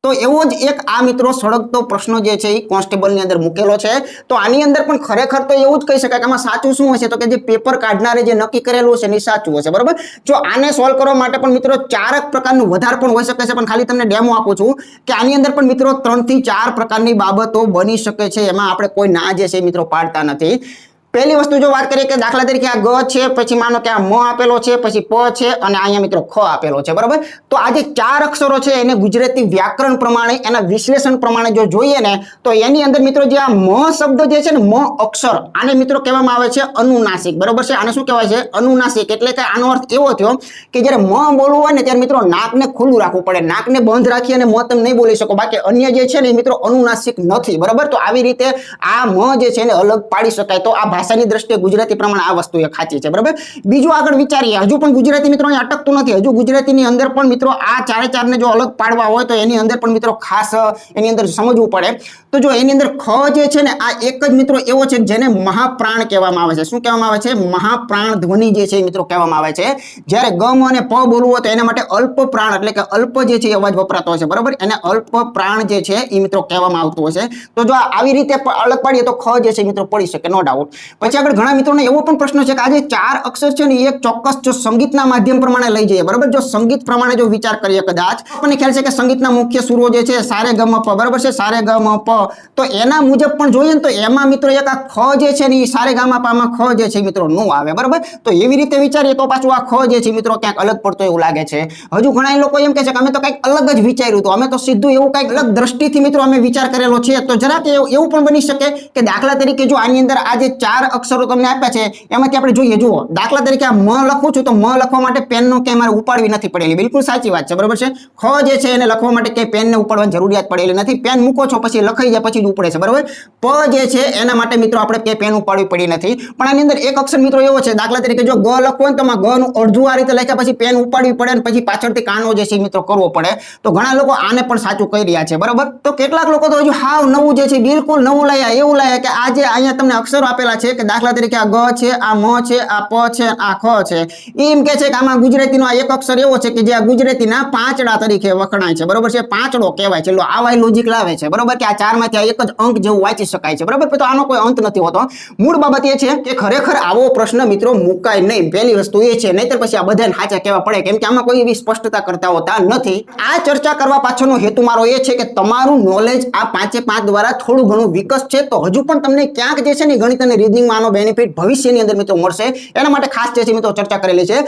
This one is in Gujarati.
તો એવો જ એક આ મિત્રો સળગતો પ્રશ્ન જે છે એ કોન્સ્ટેબલની અંદર મૂકેલો છે। તો આની અંદર પણ ખરેખર તો એવું જ કહી શકાય કે આમાં સાચું શું હશે, તો કે જે પેપર કાઢનારે જે નક્કી કરેલું છે એ સાચું હશે, બરાબર। જો આને સોલ્વ કરવા માટે પણ મિત્રો 4 પ્રકારનું વધારે પણ હોઈ શકે છે, પણ ખાલી તમને ડેમો આપું છું કે આની અંદર પણ મિત્રો 3 થી 4 પ્રકારની બાબતો બની શકે છે। એમાં આપણે કોઈ ના જે છે મિત્રો પાડતા નથી। पहली वस्तु जो बात करिए कि दाखला तरीके आ ग है, पछी मानो कि आ म आपेलो है, पछी प है और अहींया मित्रों ख आपेलो है, बराबर। तो आ जे 4 अक्षरो है एने गुजराती व्याकरण प्रमाणे एना विश्लेषण प्रमाणे जो जोईए ने तो एनी अंदर मित्रों जे आ म शब्द जे छे ने म अक्षर आने मित्रों कहेवामां आवे छे अनुनासिक, बराबर छे। आने शुं कहेवाय छे अनुनासिक, एटले के आनो अर्थ एवो थयो के ज्यारे म बोलवुं होय ने त्यारे मित्रों नाकने खुल्लुं राखवुं पड़े, नाकने बंध राखी अने म तमे नहीं बोली शको, बाकी अन्य जे छे ने मित्रों अनुनासिक नथी, बराबर। तो आवी रीते आ म जे छे ने अलग पाड़ी शकाय। तो आ भाषानी दृष्टिए गुजराती प्रमाणे आ वस्तु खाची है, बराबर। बीजू आगळ विचारीए, हजू पण गुजराती मित्रों अटकतुं नथी, हजू गुजरातीनी अंदर पण मित्रों आ चारे चार ने जो अलग पाडवा होय तो एनी अंदर पण मित्रों खास एनी अंदर समजवुं पड़े। तो जो एनी अंदर ख जे छे ने आ एक ज मित्रों एवो छे जेने महाप्राण कहेवामां आवे छे। शुं कहेवामां आवे छे? महाप्राण ध्वनि जे छे मित्रों कहेवामां आवे छे। ज्यारे गम अने प बोलवुं होय तो एना माटे अल्प प्राण एटले के अल्प जे छे अवाज वपरातो होय छे, बराबर। एने अल्प प्राण जे छे ई मित्रों कहेवामां आवतुं होय छे। तो जो आवी रीते अलग पाડીए तो ख जे छे मित्रों पड़ी शके, नो डाउट। पछी આગળ ઘણા મિત્રોને એવો પણ પ્રશ્ન છે કે આ જે 4 અક્ષર છે ને એ એક ચોક્કસ જો સંગીતના માધ્યમ પ્રમાણે લઈ જઈએ, બરાબર। જો સંગીત પ્રમાણે જો વિચાર કરીએ, કદાચ આપણને ખ્યાલ છે કે સંગીતના મુખ્ય સુરો જે છે સારે ગ મ પ, બરાબર છે, સારે ગ મ પ। તો એના મુજબ પણ જોઈએ ને તો એમાં મિત્રો એક આ ખ જે છે ને એ સારે ગ મ પ માં ખ જે છે મિત્રો નો આવે, બરાબર। તો એવી રીતે વિચારીએ તો પાછું આ ખ જે છે મિત્રો ક્યાંક અલગ પડતો એવું લાગે છે। હજુ ઘણા લોકો એમ કહે છે કે અમે તો કંઈક અલગ જ વિચાર્યું હતું, અમે તો સીધું એવું કંઈક અલગ દ્રષ્ટિથી મિત્રો અમે વિચાર કરેલો છે। તો જરા કે એવું પણ બની શકે કે દાખલા તરીકે જો આની અંદર આ જે 4 અક્ષરો તમને આપ્યા છે એમાંથી આપણે જોઈએ, જુઓ દાખલા તરીકે આ મ લખું છું તો મ લખવા માટે પેનનો કે મારે ઉપાડવી નથી પડેલી, બિલકુલ સાચી વાત છે, બરાબર છે। ખ જે છે એને લખવા માટે કે પેનને ઉપાડવાની જરૂરિયાત પડેલી નથી, પેન મૂકો છો પછી લખાઈ જાય પછી જ ઉપડે છે, બરાબર। પ જે છે એના માટે મિત્રો આપણે કે પેન ઉપાડવી પડી નથી। પણ આની અંદર એક અક્ષર મિત્રો એવો છે, દાખલા તરીકે જો ગ લખવું હોય તો માં ગ નું અડધું આ રીતે લખ્યા પછી પેન ઉપાડવી પડે અને પછી પાછળથી કાનો જે છે મિત્રો કરવો પડે। તો ઘણા લોકો આને પણ સાચું કહી રહ્યા છે, બરાબર। તો કેટલાક લોકો તો હજુ હાવ નવું જે છે બિલકુલ નવું લાયા, એવું લાયા કે આ જે અહીંયા તમને અક્ષરો આપેલા છે કે દાખલા તરીકે આ ગ છે, આ મ છે, આ પ છે, આ ખ છે, એમ કે છે કે આમાં ગુજરાતીનો આ એક અક્ષર એવો છે કે જે આ ગુજરાતીના પાંચડા તરીકે વખણાય છે, બરાબર છે, પાંચડો કહેવાય છે। આવા લોજિક લાવે છે, બરાબર, કે આ 4 માંથી આ એક જ અંક જેવું વાંચી શકાય છે, બરાબર। તો આનો કોઈ અંત નથી હોતો। મૂળ બાબત એ છે કે ખરેખર આવો પ્રશ્ન મિત્રો મુકાય નહીં, પહેલી વસ્તુ એ છે, નહીતર પછી આ બધાને સાચા કહેવા પડે, કેમ કે આમાં કોઈ એવી સ્પષ્ટતા કરતા હોતા નથી। આ ચર્ચા કરવા પાછળનો હેતુ મારો એ છે કે તમારું નોલેજ આ 5 દ્વારા થોડું ઘણું વિકસશે, તો હજુ પણ તમને ક્યાંક જે છે ને ગણિત અને રીઝનિંગમાં આનો બેનિફિટ ભવિષ્યની અંદર મિત્રો મળશે। એના માટે ખાસ જે છે મિત્રો ચર્ચા કરેલી છે।